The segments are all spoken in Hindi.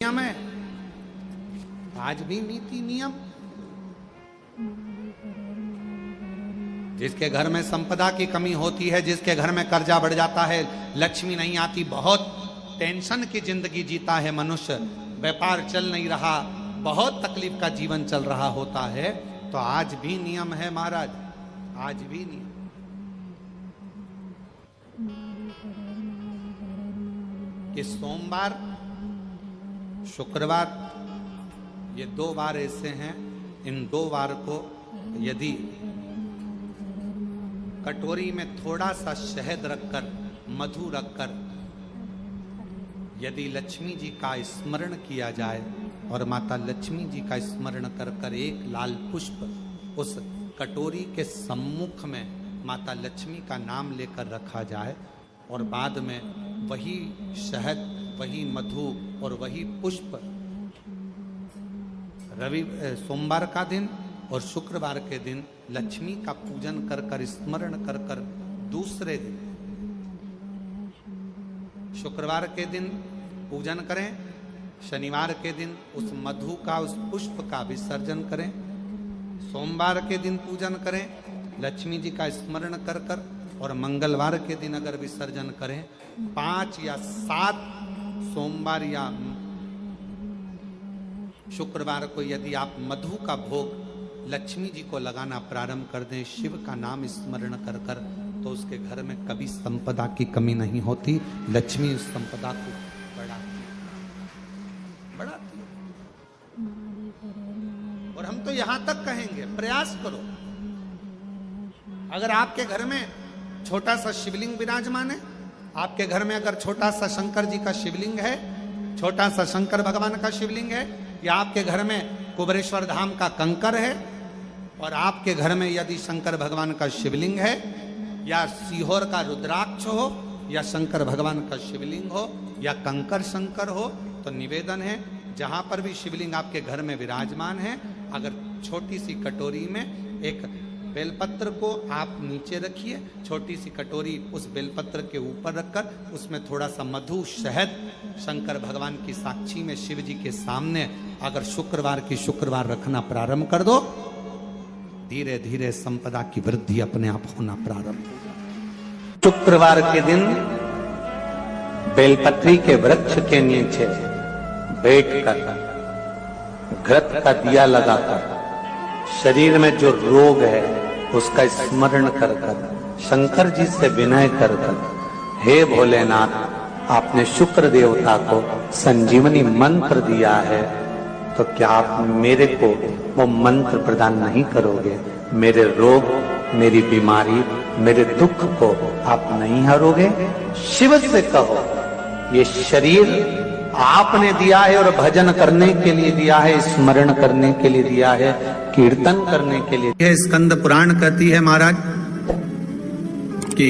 नियम है, आज भी नीति नियम। जिसके घर में संपदा की कमी होती है, जिसके घर में कर्जा बढ़ जाता है, लक्ष्मी नहीं आती, बहुत टेंशन की जिंदगी जीता है मनुष्य, व्यापार चल नहीं रहा, बहुत तकलीफ का जीवन चल रहा होता है, तो आज भी नियम है महाराज, आज भी नियम। कि सोमवार शुक्रवार ये दो बार ऐसे हैं, इन दो बार को यदि कटोरी में थोड़ा सा शहद रखकर, मधु रखकर यदि लक्ष्मी जी का स्मरण किया जाए और माता लक्ष्मी जी का स्मरण कर कर एक लाल पुष्प उस कटोरी के सम्मुख में माता लक्ष्मी का नाम लेकर रखा जाए और बाद में वही शहद, वही मधु और वही पुष्प सोमवार का दिन और शुक्रवार के दिन लक्ष्मी का पूजन कर कर, स्मरण कर कर, दूसरे दिन शुक्रवार के दिन पूजन करें, शनिवार के दिन उस मधु का, उस पुष्प का विसर्जन करें, सोमवार के दिन पूजन करें लक्ष्मी जी का स्मरण कर कर, और मंगलवार के दिन अगर विसर्जन करें, 5 या 7 सोमवार या शुक्रवार को यदि आप मधु का भोग लक्ष्मी जी को लगाना प्रारंभ कर दें, शिव का नाम स्मरण कर कर, तो उसके घर में कभी संपदा की कमी नहीं होती, लक्ष्मी उस संपदा को बढ़ाती। और हम तो यहां तक कहेंगे, प्रयास करो, अगर आपके घर में छोटा सा शिवलिंग विराजमान है, आपके घर में अगर छोटा सा शंकर जी का शिवलिंग है, छोटा सा शंकर भगवान का शिवलिंग है, या आपके घर में कुबेरेश्वर धाम का कंकर है, और आपके घर में यदि शंकर भगवान का शिवलिंग है, या सीहोर का रुद्राक्ष हो, या शंकर भगवान का शिवलिंग हो, या कंकर शंकर हो, तो निवेदन है जहां पर भी शिवलिंग आपके घर में विराजमान है, अगर छोटी सी कटोरी में एक बेलपत्र को आप नीचे रखिए, छोटी सी कटोरी उस बेलपत्र के ऊपर रखकर उसमें थोड़ा सा मधु, शहद, शंकर भगवान की साक्षी में शिव जी के सामने अगर शुक्रवार की शुक्रवार रखना प्रारंभ कर दो, धीरे धीरे संपदा की वृद्धि अपने आप होना प्रारंभ हो जाए। शुक्रवार के दिन बेलपत्री के वृक्ष के नीचे बैठकर घृत का दिया लगाकर शरीर में जो रोग है उसका स्मरण कर कर, शंकर जी से विनय कर कर, हे भोलेनाथ, आपने शुक्र देवता को संजीवनी मंत्र दिया है, तो क्या आप मेरे को वो मंत्र प्रदान नहीं करोगे? मेरे रोग, मेरी बीमारी, मेरे दुख को आप नहीं हरोगे? शिव से कहो, ये शरीर आपने दिया है और भजन करने के लिए दिया है, स्मरण करने के लिए दिया है, कीर्तन करने के लिए। यह स्कंद पुराण कहती है महाराज कि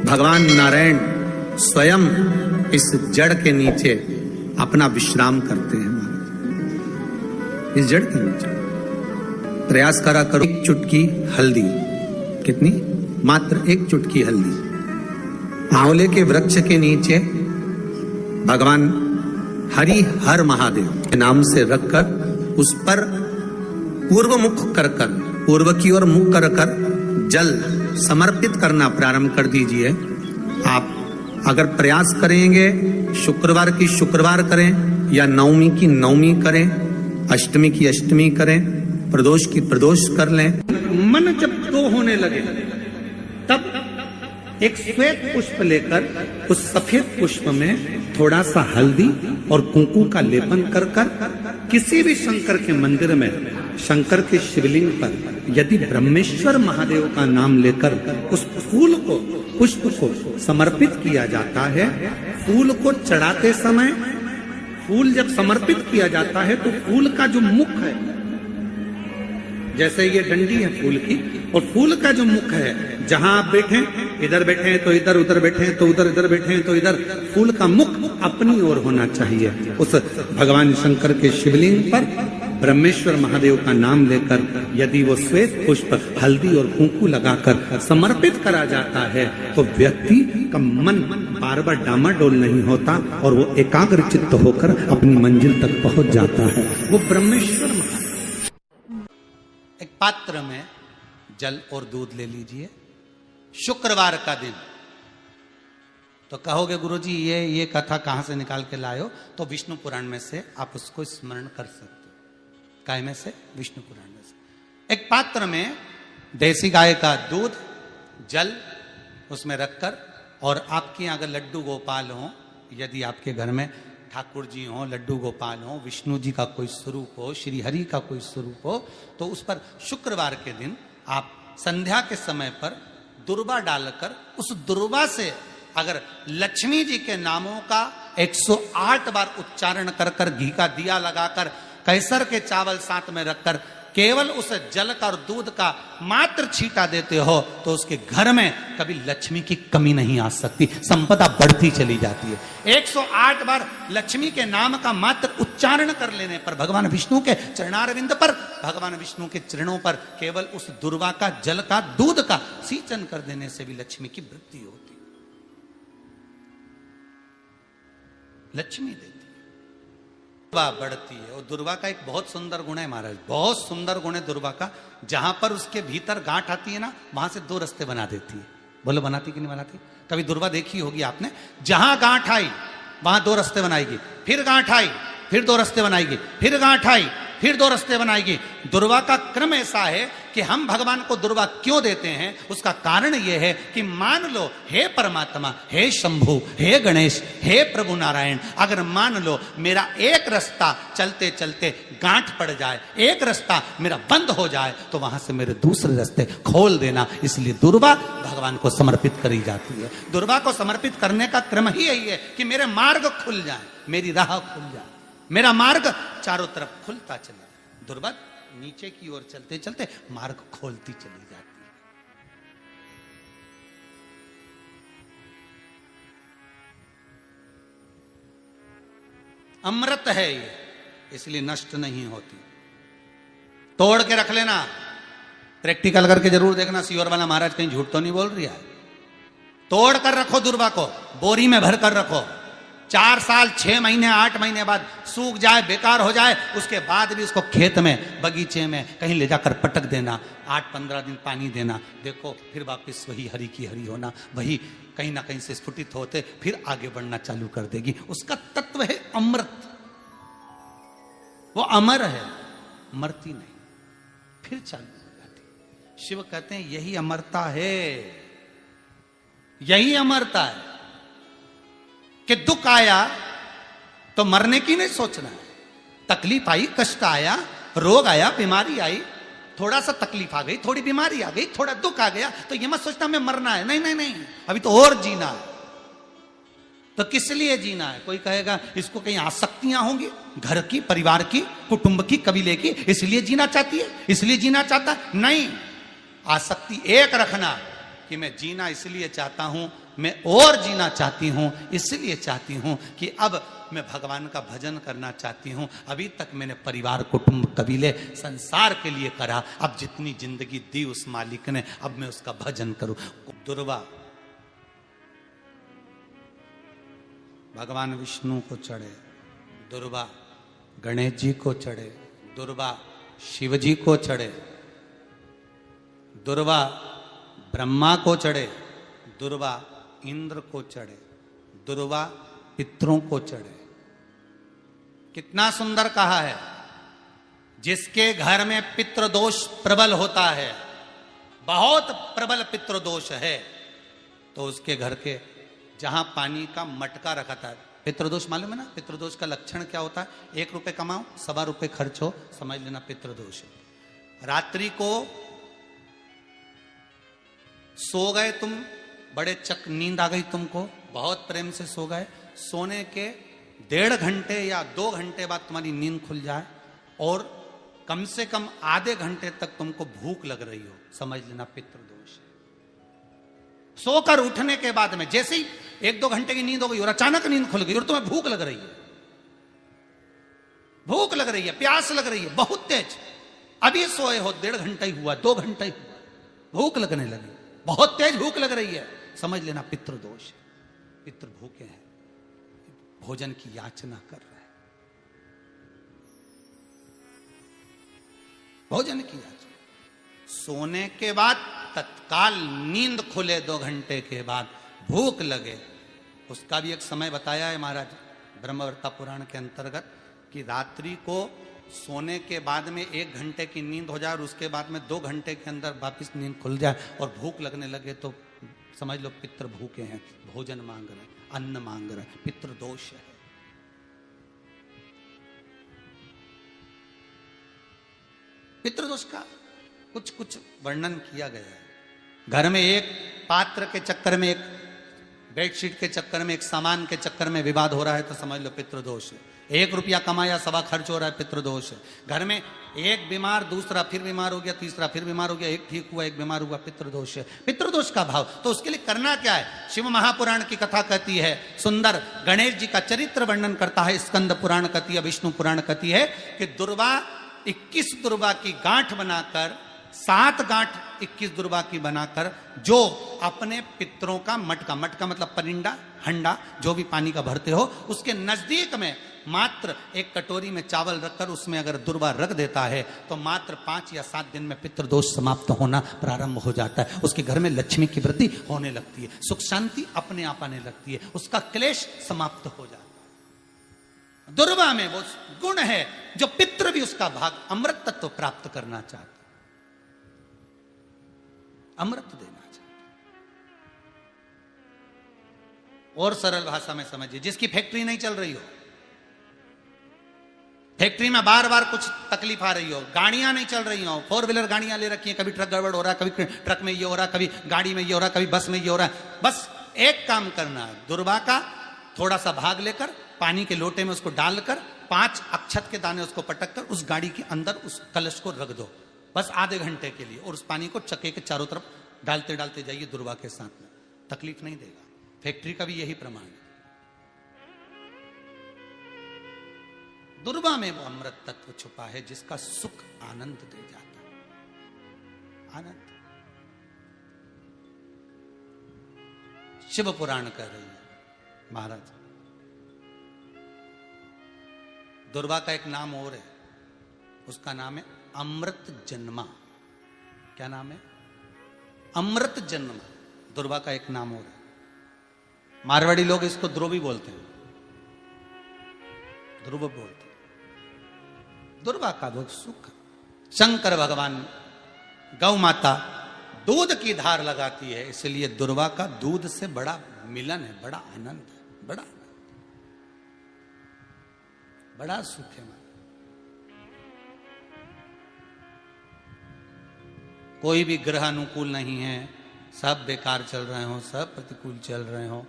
भगवान नारायण स्वयं इस जड़ के नीचे अपना विश्राम करते हैं महाराज, इस जड़ के नीचे। प्रयास करा करो, एक चुटकी हल्दी, कितनी? मात्र एक चुटकी हल्दी, आंवले के वृक्ष के नीचे भगवान हरि हर महादेव के नाम से रखकर उस पर पूर्व मुख कर कर, पूर्व की ओर मुख कर कर जल समर्पित करना प्रारंभ कर दीजिए। आप अगर प्रयास करेंगे, शुक्रवार की शुक्रवार करें, या नवमी की नवमी करें, अष्टमी की अष्टमी करें, प्रदोष की प्रदोष कर लें। मन जब दो होने लगे तब एक श्वेत पुष्प लेकर उस सफेद पुष्प में थोड़ा सा हल्दी और कुंकू का लेपन कर कर किसी भी शंकर के मंदिर में, शंकर के शिवलिंग पर यदि ब्रह्मेश्वर महादेव का नाम लेकर उस फूल को, पुष्प को समर्पित किया जाता है, फूल को चढ़ाते समय, फूल जब समर्पित किया जाता है तो फूल का जो मुख है, जैसे ये डंडी है फूल की, और फूल का जो मुख है, जहां आप बैठे, इधर बैठे हैं तो इधर, उधर बैठे हैं तो उधर, इधर बैठे हैं तो इधर, फूल का मुख अपनी ओर होना चाहिए। उस भगवान शंकर के शिवलिंग पर ब्रह्मेश्वर महादेव का नाम लेकर यदि वो श्वेत पुष्प हल्दी और कुंकू लगाकर समर्पित करा जाता है तो व्यक्ति का मन बार बार डामाडोल नहीं होता और वो एकाग्र चित्त होकर अपनी मंजिल तक पहुंच जाता है। वो ब्रह्मेश्वर महादेव। एक पात्र में जल और दूध ले लीजिए, शुक्रवार का दिन। तो कहोगे गुरुजी ये कथा कहां से निकाल के लाए हो? तो विष्णु पुराण में से आप उसको स्मरण कर सकते हो। काय में से? विष्णु पुराण में से। एक पात्र में देसी गाय का दूध, जल उसमें रखकर, और आपके अगर लड्डू गोपाल हो, यदि आपके घर में ठाकुर जी हो, लड्डू गोपाल हो, विष्णु जी का कोई स्वरूप हो, श्री हरि का कोई स्वरूप हो, तो उस पर शुक्रवार के दिन आप संध्या के समय पर दुर्वा डालकर उस दुर्वा से अगर लक्ष्मी जी के नामों का 108 बार उच्चारण कर कर, घी का दिया लगाकर, कैसर के चावल साथ में रखकर केवल उस जल का और दूध का मात्र छींटा देते हो तो उसके घर में कभी लक्ष्मी की कमी नहीं आ सकती, संपदा बढ़ती चली जाती है। 108 बार लक्ष्मी के नाम का मात्र उच्चारण कर लेने पर, भगवान विष्णु के चरणारविंद पर, भगवान विष्णु के चरणों पर केवल उस दुर्वा का, जल का, दूध का सिंचन कर देने से भी लक्ष्मी की वृद्धि होती, लक्ष्मी देती है, दुर्वा बढ़ती है। और दुर्वा का एक बहुत सुंदर गुण है महाराज, बहुत सुंदर गुण है दुर्वा का। जहां पर उसके भीतर गांठ आती है ना, वहां से 2 रास्ते बना देती है। बोलो बनाती कि नहीं बनाती? कभी दुर्वा देखी होगी आपने। जहां गांठ आई वहां 2 रास्ते बनाएगी, फिर गांठ आई फिर 2 रास्ते बनाएगी, फिर गांठ आई फिर 2 रास्ते बनाएगी। दुर्वा का क्रम ऐसा है कि हम भगवान को दुर्वा क्यों देते हैं, उसका कारण यह है कि मान लो हे परमात्मा, हे शंभु, हे गणेश, हे प्रभु नारायण, अगर मान लो मेरा एक रास्ता चलते चलते गांठ पड़ जाए, एक रास्ता मेरा बंद हो जाए, तो वहां से मेरे दूसरे रास्ते खोल देना। इसलिए दुर्वा भगवान को समर्पित करी जाती है। दुर्वा को समर्पित करने का क्रम ही यही है कि मेरे मार्ग खुल जाए, मेरी राह खुल जाए, मेरा मार्ग चारों तरफ खुलता चले। दुर्वा नीचे की ओर चलते चलते मार्ग खोलती चली जाती है। अमृत है ये, इसलिए नष्ट नहीं होती। तोड़ के रख लेना, प्रैक्टिकल करके जरूर देखना, सीवर वाला महाराज कहीं झूठ तो नहीं बोल रही है। तोड़ कर रखो दुर्वा को, बोरी में भर कर रखो। 4 साल, 6 महीने, 8 महीने बाद सूख जाए, बेकार हो जाए, उसके बाद भी उसको खेत में, बगीचे में कहीं ले जाकर पटक देना, 8-15 दिन पानी देना, देखो फिर वापस वही हरी की हरी होना, वही कहीं ना कहीं से स्फुटित होते फिर आगे बढ़ना चालू कर देगी। उसका तत्व है अमृत, वो अमर है, मरती नहीं, फिर चालू हो जाती। शिव कहते हैं यही अमरता है, यही अमरता है कि दुख आया तो मरने की नहीं सोचना है। तकलीफ आई, कष्ट आया, रोग आया, बीमारी आई, थोड़ा सा तकलीफ आ गई, थोड़ी बीमारी आ गई, थोड़ा दुख आ गया, तो ये मत सोचना मैं मरना है। नहीं नहीं नहीं, अभी तो और जीना है। तो किस लिए जीना है? कोई कहेगा इसको कहीं आसक्तियां होंगी, घर की, परिवार की, कुटुंब की, कबीले की, इसलिए जीना चाहती है, इसलिए जीना चाहता। नहीं, आसक्ति एक रखना कि मैं जीना इसलिए चाहता हूं, मैं और जीना चाहती हूं, इसलिए चाहती हूं कि अब मैं भगवान का भजन करना चाहती हूं। अभी तक मैंने परिवार, कुटुंब, कबीले, संसार के लिए करा, अब जितनी जिंदगी दी उस मालिक ने, अब मैं उसका भजन करूं। दुर्वा भगवान विष्णु को चढ़े, दुर्वा गणेश जी को चढ़े, दुर्वा शिव जी को चढ़े, दुर्वा ब्रह्मा को चढ़े, दुर्वा इंद्र को चढ़े, दुर्वा पितरों को चढ़े। कितना सुंदर कहा है। जिसके घर में पितृदोष प्रबल होता है, बहुत प्रबल पितृदोष है, तो उसके घर के जहां पानी का मटका रखा था, पितृदोष मालूम है ना? पितृदोष का लक्षण क्या होता है? 1 रुपए कमाओ, 1.25 रुपए खर्च हो, समझ लेना पितृदोष है। रात्रि को सो गए तुम, बड़े चक नींद आ गई तुमको, बहुत प्रेम से सो गए, सोने के 1.5 घंटे या 2 घंटे बाद तुम्हारी नींद खुल जाए और कम से कम आधे घंटे तक तुमको भूख लग रही हो, समझ लेना पितृदोष है। सोकर उठने के बाद में जैसे ही 1-2 घंटे की नींद हो गई और अचानक नींद खुल गई और तुम्हें भूख लग रही है, भूख लग रही है, प्यास लग रही है बहुत तेज, अभी सोए हो, 1.5 घंटा ही हुआ, 2 घंटा ही हुआ, भूख लगने लगी, बहुत तेज भूख लग रही है, समझ लेना पितृदोष है। पितृ भूखे हैं, भोजन की याचना कर रहे हैं, भोजन की याचना। सोने के बाद तत्काल नींद खुले 2 घंटे के बाद, भूख लगे, उसका भी एक समय बताया है महाराज ब्रह्मवर्ता पुराण के अंतर्गत कि रात्रि को सोने के बाद में 1 घंटे की नींद हो जाए और उसके बाद में 2 घंटे के अंदर वापिस नींद खुल जाए और भूख लगने लगे तो समझ लो पितृ भूखे हैं, भोजन मांग रहे, अन्न मांग रहे, पितृदोष है। पितृदोष का कुछ कुछ वर्णन किया गया है। घर में एक पात्र के चक्कर में, एक बेडशीट के चक्कर में, एक सामान के चक्कर में विवाद हो रहा है तो समझ लो पितृदोष है। 1 रुपया कमाया, 1.25 खर्च हो रहा है, पितृदोष है। घर में एक बीमार, दूसरा फिर बीमार हो गया, तीसरा फिर बीमार हो गया, एक ठीक हुआ, एक बीमार हुआ, पितृदोष है। पितृदोष का भाव तो उसके लिए करना क्या है? शिव महापुराण की कथा कहती है सुंदर, गणेश जी का चरित्र वर्णन करता है स्कंद पुराण कहती है, विष्णु पुराण कहती है कि दुर्वा 21 दुर्वा की गांठ बनाकर, 7 गांठ 21 दुर्वा की बनाकर जो अपने पितरों का मटका, मटका मतलब परिंदा, हंडा जो भी पानी का भरते हो, उसके नजदीक में मात्र एक कटोरी में चावल रखकर उसमें अगर दुर्वा रख देता है तो मात्र 5 या 7 दिन में पितृदोष समाप्त होना प्रारंभ हो जाता है। उसके घर में लक्ष्मी की वृद्धि होने लगती है, सुख शांति अपने आप आने लगती है, उसका क्लेश समाप्त हो जाता है। दुर्वा में वो गुण है जो पितृ भी उसका भाग अमृत तत्व प्राप्त करना चाहता, अमृत देना चाहता। और सरल भाषा में समझिए, जिसकी फैक्ट्री नहीं चल रही हो, फैक्ट्री में बार बार कुछ तकलीफ आ रही हो, गाड़ियां नहीं चल रही हो, 4 व्हीलर गाड़ियां ले रखी हैं, कभी ट्रक गड़बड़ हो रहा है, कभी ट्रक में ये हो रहा है, कभी गाड़ी में ये हो रहा है, कभी बस में ये हो रहा है, बस एक काम करना है, दुर्वा का थोड़ा सा भाग लेकर पानी के लोटे में उसको डालकर 5 अक्षत के दाने उसको पटक कर उस गाड़ी के अंदर उस कलश को रख दो, बस आधे घंटे के लिए, और उस पानी को चक्के के चारों तरफ डालते डालते जाइए दुर्वा के साथ में, तकलीफ नहीं देगा। फैक्ट्री का भी यही प्रमाण है। दुर्वा में वो अमृत तत्व छुपा है जिसका सुख आनंद दे जाता है, आनंद। शिव पुराण कह रही है महाराज, दुर्वा का एक नाम और है, उसका नाम है अमृत जन्मा। क्या नाम है? अमृत जन्मा। दुर्वा का एक नाम और है। मारवाड़ी लोग इसको ध्रुवी बोलते हैं, ध्रुव बोलते हैं। दुर्वा का वो सुख, शंकर भगवान गौ माता दूध की धार लगाती है, इसलिए दुर्वा का दूध से बड़ा मिलन है, बड़ा आनंद है, बड़ा बड़ा सुख है। कोई भी ग्रह अनुकूल नहीं है, सब बेकार चल रहे हो, सब प्रतिकूल चल रहे हो,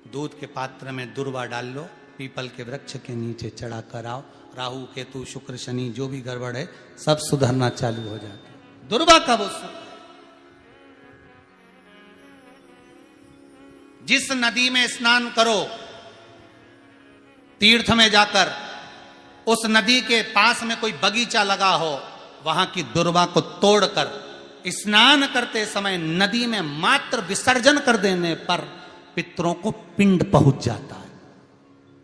दूध के पात्र में दुर्वा डाल लो, पीपल के वृक्ष के नीचे चढ़ा कर आओ, राहु केतु शुक्र शनि जो भी गड़बड़ है सब सुधरना चालू हो जाता है। दुर्वा का वो सुख। जिस नदी में स्नान करो, तीर्थ में जाकर उस नदी के पास में कोई बगीचा लगा हो, वहां की दुर्वा को तोड़कर स्नान करते समय नदी में मात्र विसर्जन कर देने पर पितरों को पिंड पहुंच जाता है।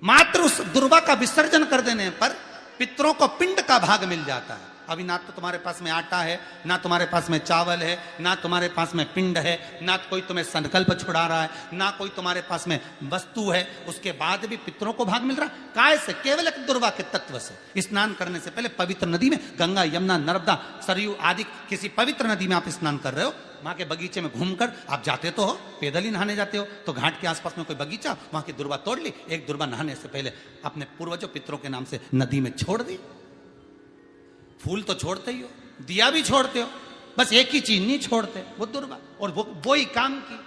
मात्र उस दुर्वा का विसर्जन कर देने पर पितरों को पिंड का भाग मिल जाता है। अभी ना तो तुम्हारे पास में आटा है, ना तुम्हारे पास में चावल है, ना तुम्हारे पास में पिंड है, ना कोई तुम्हें संकल्प छुड़ा रहा है, ना कोई तुम्हारे पास में वस्तु है, उसके बाद भी पितरों को भाग मिल रहा। काय से? केवल एक दुर्वा के तत्व से। स्नान करने से पहले पवित्र नदी में, गंगा यमुना नर्मदा सरयू आदि किसी पवित्र नदी में आप स्नान कर रहे हो, वहां के बगीचे में घूमकर आप जाते तो हो, पैदल ही नहाने जाते हो, तो घाट के आसपास में कोई बगीचा, वहां की दुर्वा तोड़ ली, एक दुर्वा नहाने से पहले अपने पूर्वजों पितरों के नाम से नदी में छोड़ दी। फूल तो छोड़ते ही हो, दिया भी छोड़ते हो, बस एक ही चीज नहीं छोड़ते, वो दुर्वा, और वो ही काम की,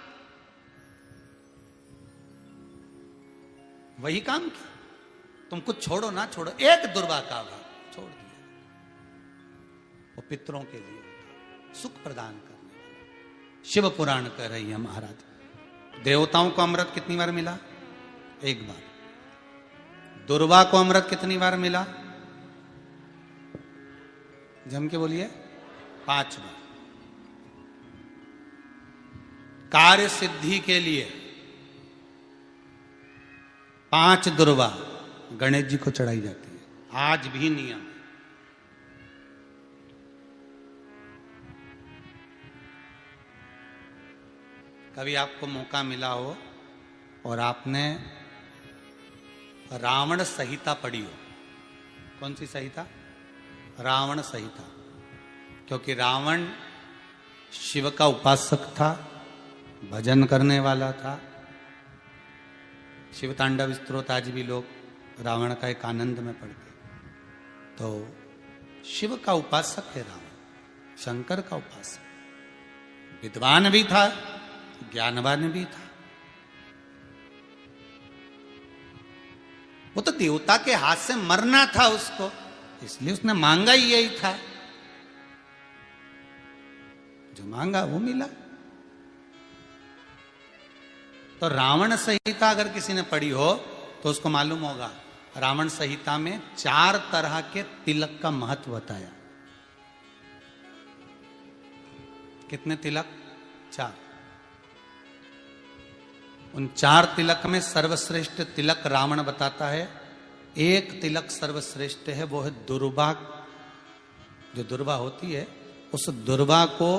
वही काम की। तुम कुछ छोड़ो ना छोड़ो, एक दुर्वा का भाग छोड़ दिया, वो पितरों के लिए सुख प्रदान करने वाला। शिव पुराण कह रही है महाराज, देवताओं को अमृत कितनी बार मिला? एक बार। दुर्वा को अमृत कितनी बार मिला? जम के बोलिए, 5 बार। कार्य सिद्धि के लिए 5 दुर्वा गणेश जी को चढ़ाई जाती है, आज भी नियम। कभी आपको मौका मिला हो और आपने रावण संहिता पढ़ी हो, कौन सी संहिता? रावण संहिता। क्योंकि रावण शिव का उपासक था, भजन करने वाला था। शिव तांडव स्तोत्र आज भी लोग रावण का एक आनंद में पढ़ते। तो शिव का उपासक है रावण, शंकर का उपासक। विद्वान भी था, ज्ञानवान भी था। वो तो देवता के हाथ से मरना था उसको, इसलिए उसने मांगा ही यही था। जो मांगा वो मिला। तो रावण संहिता अगर किसी ने पढ़ी हो तो उसको मालूम होगा, रावण संहिता में 4 तरह के तिलक का महत्व बताया। कितने तिलक? 4। उन 4 तिलक में सर्वश्रेष्ठ तिलक रावण बताता है। एक तिलक सर्वश्रेष्ठ है, वो है दुर्वा। जो दुर्वा होती है, उस दुर्वा को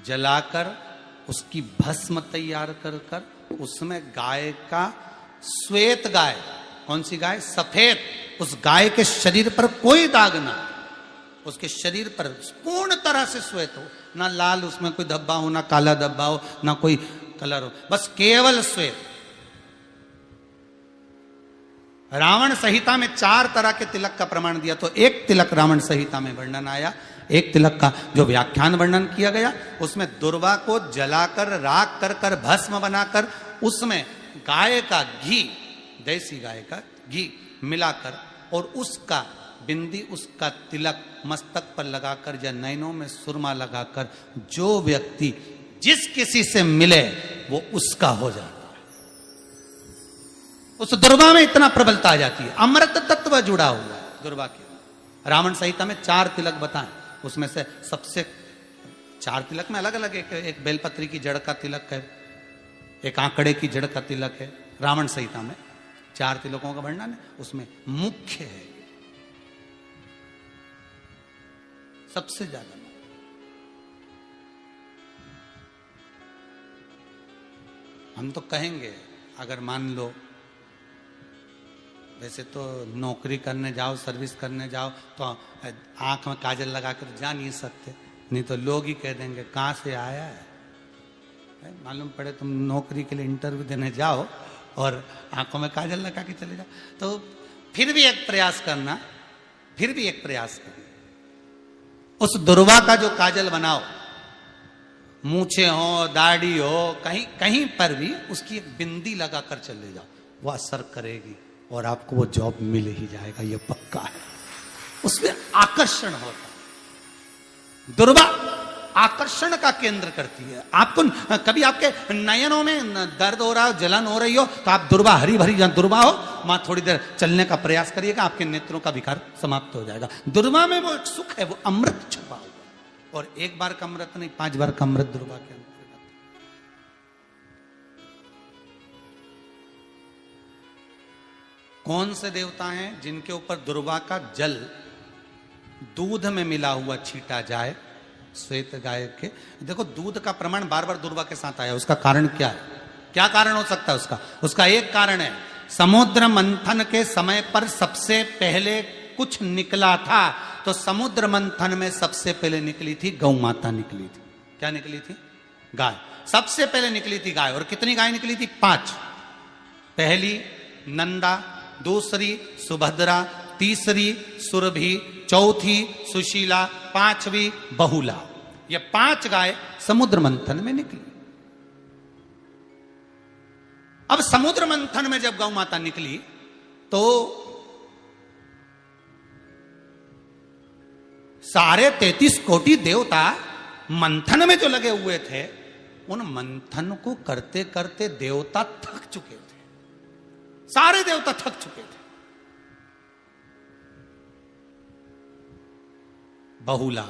जलाकर उसकी भस्म तैयार कर कर उसमें गाय का, श्वेत गाय, कौन सी गाय? सफेद। उस गाय के शरीर पर कोई दाग ना, उसके शरीर पर पूर्ण तरह से श्वेत हो, ना लाल उसमें कोई धब्बा हो, ना काला धब्बा हो, ना कोई कलर हो, बस केवल श्वेत। रावण संहिता में 4 तरह के तिलक का प्रमाण दिया। तो एक तिलक रावण संहिता में वर्णन आया, एक तिलक का जो व्याख्यान वर्णन किया गया, उसमें दुर्वा को जलाकर राख कर कर भस्म बनाकर उसमें गाय का घी, देसी गाय का घी मिलाकर और उसका बिंदी, उसका तिलक मस्तक पर लगाकर या नैनों में सुरमा लगाकर जो व्यक्ति जिस किसी से मिले वो उसका हो जाता है। उस दुर्वा में इतना प्रबलता आ जाती है, अमृत तत्व जुड़ा हुआ है दुर्वा के। रावण संहिता में 4 तिलक बताएं, उसमें से सबसे 4 तिलक में अलग अलग, एक बेलपत्री की जड़ का तिलक है, एक आंकड़े की जड़ का तिलक है। रावण संहिता में 4 तिलकों का वर्णन है, उसमें मुख्य है सबसे ज्यादा। हम तो कहेंगे, अगर मान लो, वैसे तो नौकरी करने जाओ, सर्विस करने जाओ तो आंख में काजल लगा कर जा नहीं सकते, नहीं तो लोग ही कह देंगे कहाँ से आया है। मालूम पड़े तुम नौकरी के लिए इंटरव्यू देने जाओ और आंखों में काजल लगा के चले जाओ, तो फिर भी एक प्रयास करना, फिर भी एक प्रयास करना, उस दुर्वा का जो काजल बनाओ, मूछे हो, दाढ़ी हो, कहीं कहीं पर भी उसकी एक बिंदी लगाकर चले जाओ, वह असर करेगी और आपको वो जॉब मिल ही जाएगा, ये पक्का है। उसमें आकर्षण होता है। दुर्वा आकर्षण का केंद्र करती है। आपको कभी आपके नयनों में दर्द हो रहा हो, जलन हो रही हो, तो आप दुर्वा, हरी भरी जहां दुर्वा हो वहां थोड़ी देर चलने का प्रयास करिएगा, आपके नेत्रों का विकार समाप्त हो जाएगा। दुर्वा में वो एक सुख है, वो अमृत छुपा हुआ, और एक बार का अमृत नहीं, 5 बार का अमृत दुर्वा के अंतर्गत। कौन से देवता हैं जिनके ऊपर दुर्वा का जल दूध में मिला हुआ छीटा जाए? श्वेत गाय के। देखो, दूध का प्रमाण बार बार दुर्वा के साथ आया, उसका कारण क्या है? क्या कारण हो सकता है उसका? उसका एक कारण है, समुद्र मंथन के समय पर सबसे पहले कुछ निकला था, तो समुद्र मंथन में सबसे पहले निकली थी गौ माता निकली थी। क्या निकली थी? गाय। सबसे पहले निकली थी गाय। और कितनी गाय निकली थी? 5। पहली नंदा, दूसरी सुभद्रा, तीसरी सुरभि, चौथी सुशीला, 5वीं बहुला। ये 5 गाय समुद्र मंथन में निकली। अब समुद्र मंथन में जब गौ माता निकली तो सारे 33 कोटि देवता मंथन में जो लगे हुए थे, उन मंथन को करते करते देवता थक चुके थे। सारे देवता थक चुके थे। बहुला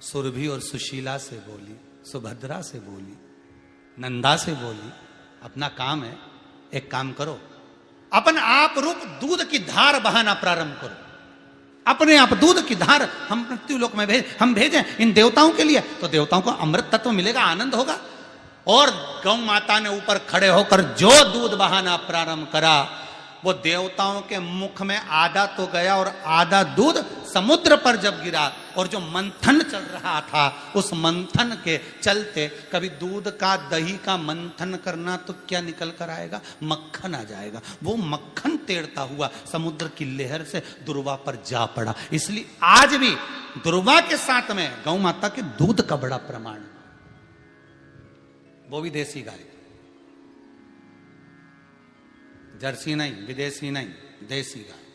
सुरभि और सुशीला से बोली, सुभद्रा से बोली, नंदा से बोली, अपना काम है, एक काम करो, अपन आप रूप दूध की धार बहाना प्रारंभ करो, अपने आप दूध की धार हम मृत्युलोक में हम भेजें इन देवताओं के लिए, तो देवताओं को अमृत तत्व मिलेगा, आनंद होगा। और गौ माता ने ऊपर खड़े होकर जो दूध बहाना प्रारंभ करा, वो देवताओं के मुख में आधा तो गया और आधा दूध समुद्र पर जब गिरा, और जो मंथन चल रहा था उस मंथन के चलते, कभी दूध का दही का मंथन करना तो क्या निकल कर आएगा, मक्खन आ जाएगा। वो मक्खन तैरता हुआ समुद्र की लहर से दुर्वा पर जा पड़ा। इसलिए आज भी दुर्वा के साथ में गौ माता के दूध का बड़ा प्रमाण है, वो भी देसी गाय, जर्सी नहीं, विदेशी नहीं, देसी गाय।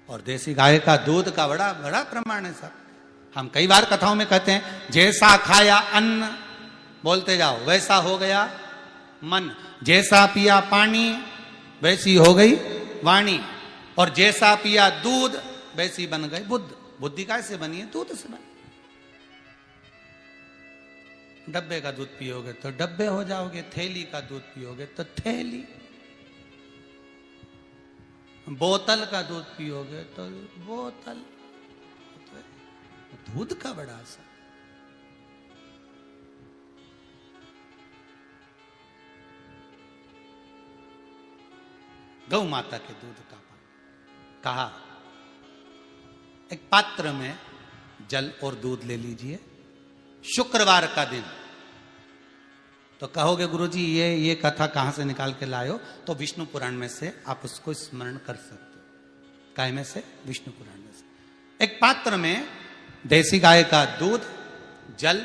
और देसी गाय का दूध का बड़ा बड़ा प्रमाण है साहब। हम कई बार कथाओं में कहते हैं, जैसा खाया अन्न, बोलते जाओ, वैसा हो गया मन, जैसा पिया पानी वैसी हो गई वाणी, और जैसा पिया दूध वैसी बन गई बुद्ध। बुद्धि कैसे बनी है? दूध से बनी। डब्बे का दूध पियोगे तो डब्बे हो जाओगे, थैली का दूध पियोगे तो थैली, बोतल का दूध पियोगे तो बोतल। दूध का बड़ा असर। गौ माता के दूध का पान। कहा एक पात्र में जल और दूध ले लीजिए, शुक्रवार का दिन। तो कहोगे गुरुजी ये कथा कहां से निकाल के लाए हो? तो विष्णु पुराण में से आप उसको स्मरण कर सकते हो। काय में से? विष्णु पुराण में से। एक पात्र में देसी गाय का दूध, जल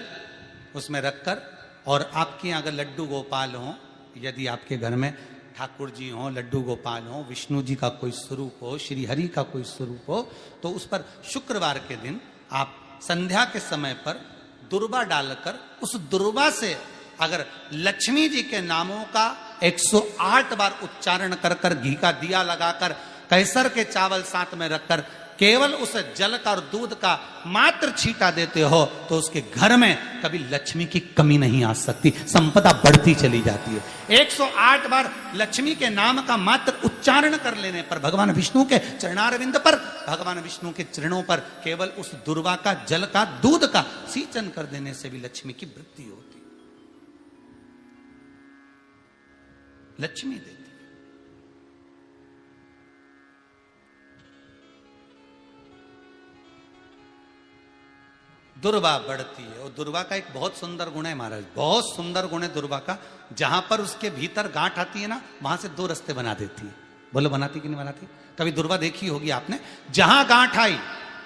उसमें रखकर, और आपके यहाँ अगर लड्डू गोपाल हो, यदि आपके घर में ठाकुर जी हो, लड्डू गोपाल हो, विष्णु जी का कोई स्वरूप हो, श्री हरि का कोई स्वरूप हो, तो उस पर शुक्रवार के दिन आप संध्या के समय पर दुर्वा डालकर, उस दुर्वा से अगर लक्ष्मी जी के नामों का 108 बार उच्चारण कर कर, घी का दिया लगाकर, कैसर के चावल साथ में रखकर, केवल उस जल का और दूध का मात्र छींटा देते हो, तो उसके घर में कभी लक्ष्मी की कमी नहीं आ सकती, संपदा बढ़ती चली जाती है। 108 बार लक्ष्मी के नाम का मात्र उच्चारण कर लेने पर, भगवान विष्णु के चरणारविंद पर, भगवान विष्णु के चरणों पर केवल उस दुर्वा का, जल का, दूध का सींचन कर देने से भी लक्ष्मी की वृद्धि होती, लक्ष्मी देती। दुर्वा बढ़ती है, और दुर्वा का एक बहुत सुंदर गुण है महाराज, बहुत सुंदर गुण है दुर्वा का। जहां पर उसके भीतर गांठ आती है ना, वहां से 2 रास्ते बना देती है। बोलो बनाती कि नहीं बनाती? कभी दुर्वा देखी होगी आपने। जहां गांठ आई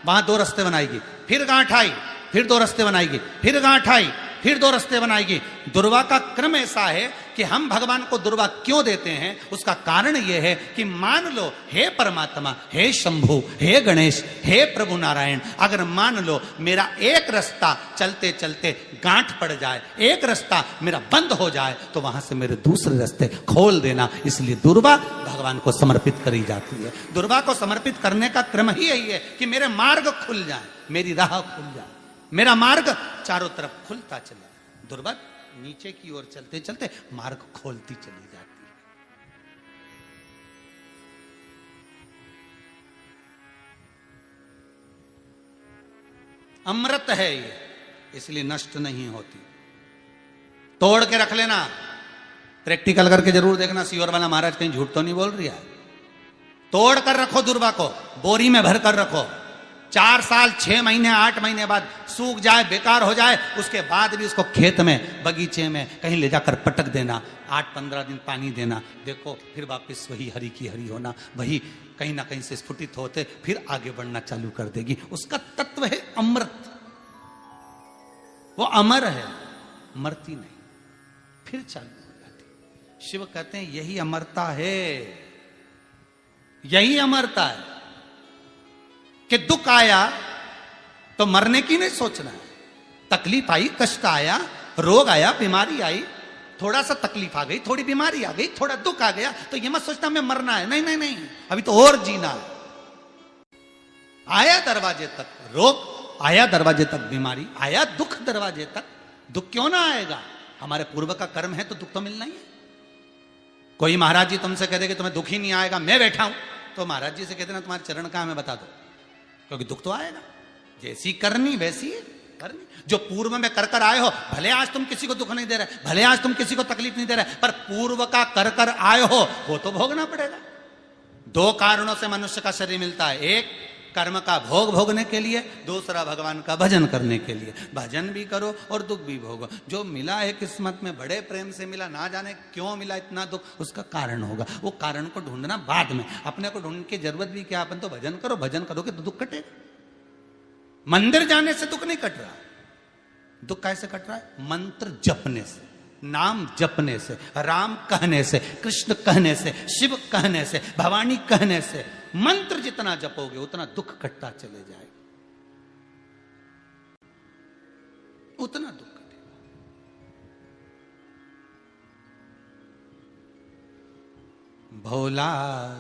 वहां 2 रास्ते बनाएगी, फिर गांठ आई फिर 2 रास्ते बनाएगी, फिर गांठ आई फिर 2 रास्ते बनाएगी। दुर्वा का क्रम ऐसा है कि हम भगवान को दुर्वा क्यों देते हैं, उसका कारण यह है कि मान लो, हे परमात्मा, हे शंभु, हे गणेश, हे प्रभु नारायण, अगर मान लो मेरा एक रास्ता चलते चलते गांठ पड़ जाए, एक रास्ता मेरा बंद हो जाए, तो वहां से मेरे दूसरे रास्ते खोल देना। इसलिए दुर्वा भगवान को समर्पित करी जाती है। दुर्वा को समर्पित करने का क्रम ही यही है कि मेरे मार्ग खुल जाए, मेरी राह खुल जाए, मेरा मार्ग चारों तरफ खुलता चले। दुर्वा नीचे की ओर चलते चलते मार्ग खोलती चली जाती है। अमृत है ये, इसलिए नष्ट नहीं होती। तोड़ के रख लेना, प्रैक्टिकल करके जरूर देखना, सीवर वाला महाराज कहीं झूठ तो नहीं बोल रही है। तोड़ कर रखो दुर्वा को, बोरी में भर कर रखो। 4 साल, 6 महीने, 8 महीने बाद सूख जाए, बेकार हो जाए, उसके बाद भी उसको खेत में, बगीचे में कहीं ले जाकर पटक देना, 8-15 दिन पानी देना, देखो फिर वापस वही हरी की हरी होना, वही कहीं ना कहीं से स्फुटित होते फिर आगे बढ़ना चालू कर देगी। उसका तत्व है अमृत, वो अमर है, मरती नहीं, फिर चालू हो जाती। शिव कहते हैं यही अमरता है, यही अमरता है कि दुख आया तो मरने की नहीं सोचना है। तकलीफ आई, कष्ट आया, रोग आया, बीमारी आई, थोड़ा सा तकलीफ आ गई, थोड़ी बीमारी आ गई, थोड़ा दुख आ गया, तो ये मत सोचना मैं मरना है। नहीं नहीं नहीं, अभी तो और जीना है। आया दरवाजे तक रोग, आया दरवाजे तक बीमारी, आया दुख दरवाजे तक, दुख क्यों ना आएगा? हमारे पूर्व का कर्म है तो दुख तो मिलना ही है। कोई महाराज जी तुमसे कह दे कि तुम्हें दुख ही नहीं आएगा, मैं बैठा हूं, तो महाराज जी से कहते ना तुम्हारे चरण कहां हमें बता दो, क्योंकि दुख तो आएगा। जैसी करनी वैसी है करनी। जो पूर्व में कर कर आए हो, भले आज तुम किसी को दुख नहीं दे रहे, भले आज तुम किसी को तकलीफ नहीं दे रहे, पर पूर्व का कर कर आए हो वो तो भोगना पड़ेगा। दो कारणों से मनुष्य का शरीर मिलता है, एक कर्म का भोग भोगने के लिए, दूसरा भगवान का भजन करने के लिए। भजन भी करो और दुख भी भोगो। जो मिला है किस्मत में, बड़े प्रेम से मिला, ना जाने क्यों मिला इतना दुख, उसका कारण होगा। वो कारण को ढूंढना बाद में, अपने को ढूंढने की जरूरत भी क्या? अपन तो भजन करो, भजन करोगे तो दुख कटेगा। मंदिर जाने से दुख नहीं कट रहा, दुख कैसे कट रहा है? मंत्र जपने से, नाम जपने से, राम कहने से, कृष्ण कहने से, शिव कहने से, भवानी कहने से। मंत्र जितना जपोगे उतना दुख कटता चले जाएगा, उतना दुख कटेगा। भोला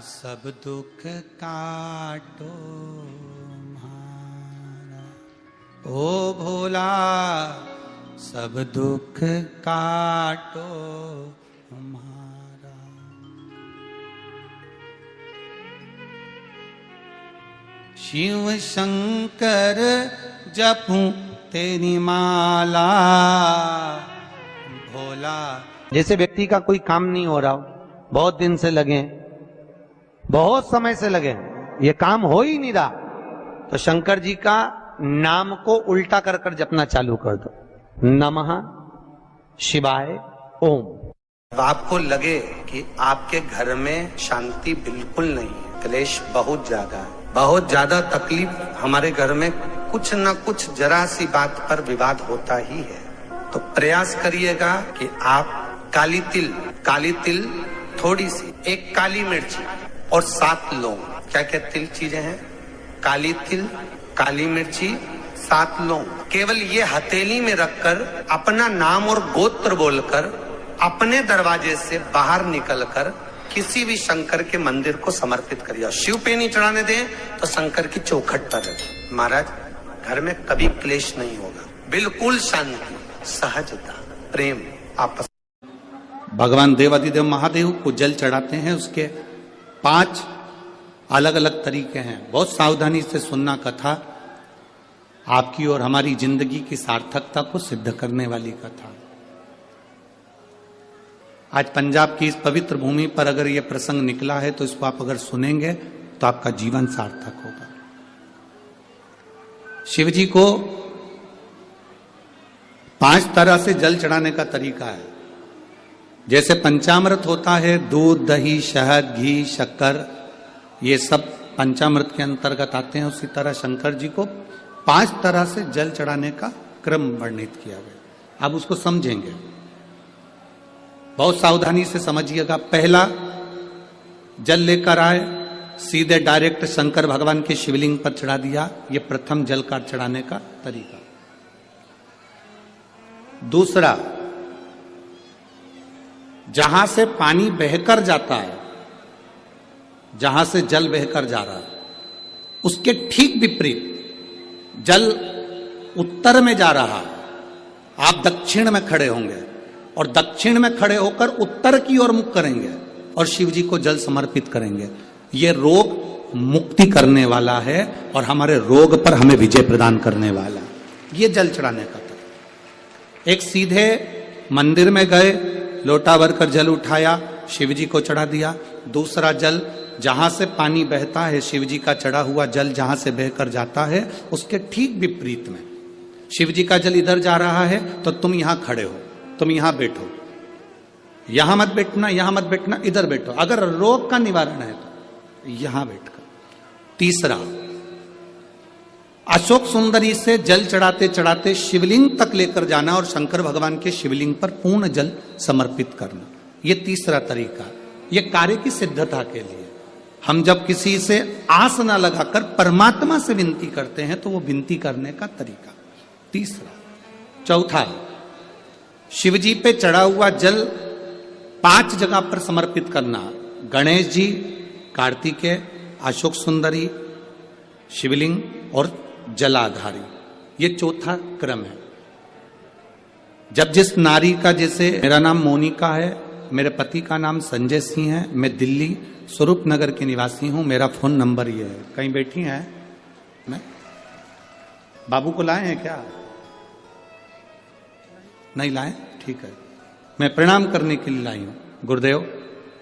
सब दुख काटो म्हारा, ओ भोला सब दुख काटो हमारा। शिव शंकर जपूं तेरी माला, भोला। जैसे व्यक्ति का कोई काम नहीं हो रहा हो, बहुत दिन से लगे, बहुत समय से लगे, ये काम हो ही नहीं रहा, तो शंकर जी का नाम को उल्टा कर कर जपना चालू कर दो। नमः शिवाय ओम। आपको लगे कि आपके घर में शांति बिल्कुल नहीं है, क्लेश बहुत ज्यादा है, बहुत ज्यादा तकलीफ, हमारे घर में कुछ न कुछ जरा सी बात पर विवाद होता ही है, तो प्रयास करिएगा कि आप काली तिल थोड़ी सी, एक काली मिर्ची और 7 लौंग, क्या क्या तिल चीजें हैं? काली तिल, काली मिर्ची, 7 लौंग, केवल ये हथेली में रखकर अपना नाम और गोत्र बोलकर अपने दरवाजे से बाहर निकलकर किसी भी शंकर के मंदिर को समर्पित करिए। शिव पे नहीं चढ़ाने दें तो शंकर की चौखट पर रखें। महाराज, घर में कभी क्लेश नहीं होगा, बिल्कुल शांति, सहजता, प्रेम, आपस। भगवान देवाधिदेव महादेव को जल चढ़ाते हैं, उसके 5 अलग अलग तरीके हैं। बहुत सावधानी से सुनना कथा, आपकी और हमारी जिंदगी की सार्थकता को सिद्ध करने वाली कथा। आज पंजाब की इस पवित्र भूमि पर अगर यह प्रसंग निकला है तो इसको आप अगर सुनेंगे तो आपका जीवन सार्थक होगा। शिव जी को 5 तरह से जल चढ़ाने का तरीका है। जैसे पंचामृत होता है, दूध, दही, शहद, घी, शक्कर, ये सब पंचामृत के अंतर्गत आते हैं, उसी तरह शंकर जी को 5 तरह से जल चढ़ाने का क्रम वर्णित किया गया। अब उसको समझेंगे, बहुत सावधानी से समझिएगा। पहला, जल लेकर आए, सीधे डायरेक्ट शंकर भगवान के शिवलिंग पर चढ़ा दिया, ये प्रथम जल का चढ़ाने का तरीका। दूसरा, जहां से पानी बहकर जाता है, जहां से जल बहकर जा रहा है, उसके ठीक विपरीत जल उत्तर में जा रहा है, आप दक्षिण में खड़े होंगे और दक्षिण में खड़े होकर उत्तर की ओर मुख करेंगे और शिव जी को जल समर्पित करेंगे। यह रोग मुक्ति करने वाला है और हमारे रोग पर हमें विजय प्रदान करने वाला है। यह जल चढ़ाने का तरीका। एक, सीधे मंदिर में गए, लोटा भर कर जल उठाया, शिव जी को चढ़ा दिया। दूसरा जल, जहां से पानी बहता है, शिव जी का चढ़ा हुआ जल जहां से बहकर जाता है, उसके ठीक विपरीत में शिव जी का जल इधर जा रहा है तो तुम यहां खड़े हो, तुम यहां बैठो, यहां मत बैठना, यहां मत बैठना, इधर बैठो। अगर रोग का निवारण है तो यहां बैठकर। तीसरा, अशोक सुंदरी से जल चढ़ाते चढ़ाते शिवलिंग तक लेकर जाना और शंकर भगवान के शिवलिंग पर पूर्ण जल समर्पित करना। यह तीसरा तरीका, यह कार्य की सिद्धता के लिए। हम जब किसी से आस न लगाकर परमात्मा से विनती करते हैं तो वो विनती करने का तरीका। तीसरा। चौथा, शिवजी पे चढ़ा हुआ जल 5 जगह पर समर्पित करना। गणेश जी, कार्तिकेय, अशोक सुंदरी, शिवलिंग और जलाधारी, ये चौथा क्रम है। जब जिस नारी का, जैसे मेरा नाम मोनिका है, मेरे पति का नाम संजय सिंह है, मैं दिल्ली स्वरूप नगर के निवासी हूं, मेरा फोन नंबर ये है। कहीं बैठी हैं? मैं बाबू को लाए हैं क्या? नहीं लाए? ठीक है, मैं प्रणाम करने के लिए लाई हूं। गुरुदेव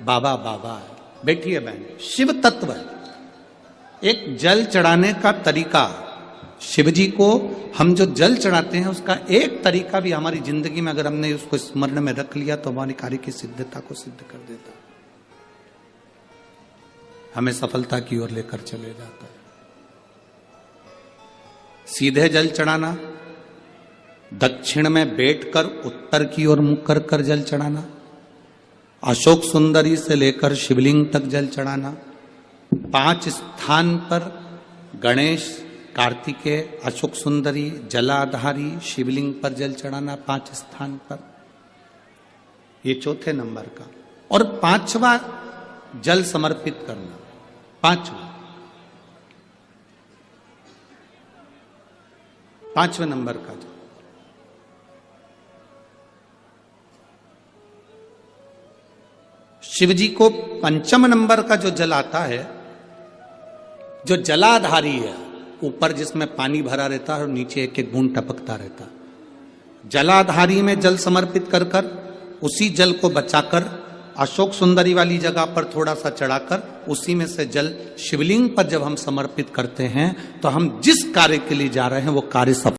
बाबा बाबा है, बैठी है बहन। शिव तत्व है, एक जल चढ़ाने का तरीका। शिव जी को हम जो जल चढ़ाते हैं उसका एक तरीका भी हमारी जिंदगी में अगर हमने उसको स्मरण में रख लिया तो हमारी कार्य की सिद्धता को सिद्ध कर देता है, हमें सफलता की ओर लेकर चले जाता है। सीधे जल चढ़ाना, दक्षिण में बैठकर उत्तर की ओर मुख कर कर जल चढ़ाना, अशोक सुंदरी से लेकर शिवलिंग तक जल चढ़ाना, 5 स्थान पर गणेश, कार्तिकेय, अशोक सुंदरी, जलाधारी, शिवलिंग पर जल चढ़ाना 5 स्थान पर, ये चौथे नंबर का। और 5वां जल समर्पित करना, 5वें नंबर का जल। शिव जी को 5 नंबर का जो जल आता है, जो जलाधारी है, ऊपर जिसमें पानी भरा रहता है और नीचे एक एक बूंद टपकता रहता है। जलाधारी में जल समर्पित कर कर उसी जल को बचाकर अशोक सुंदरी वाली जगह पर थोड़ा सा चढ़ाकर उसी में से जल शिवलिंग पर जब हम समर्पित करते हैं तो हम जिस कार्य के लिए जा रहे हैं वो कार्य सफल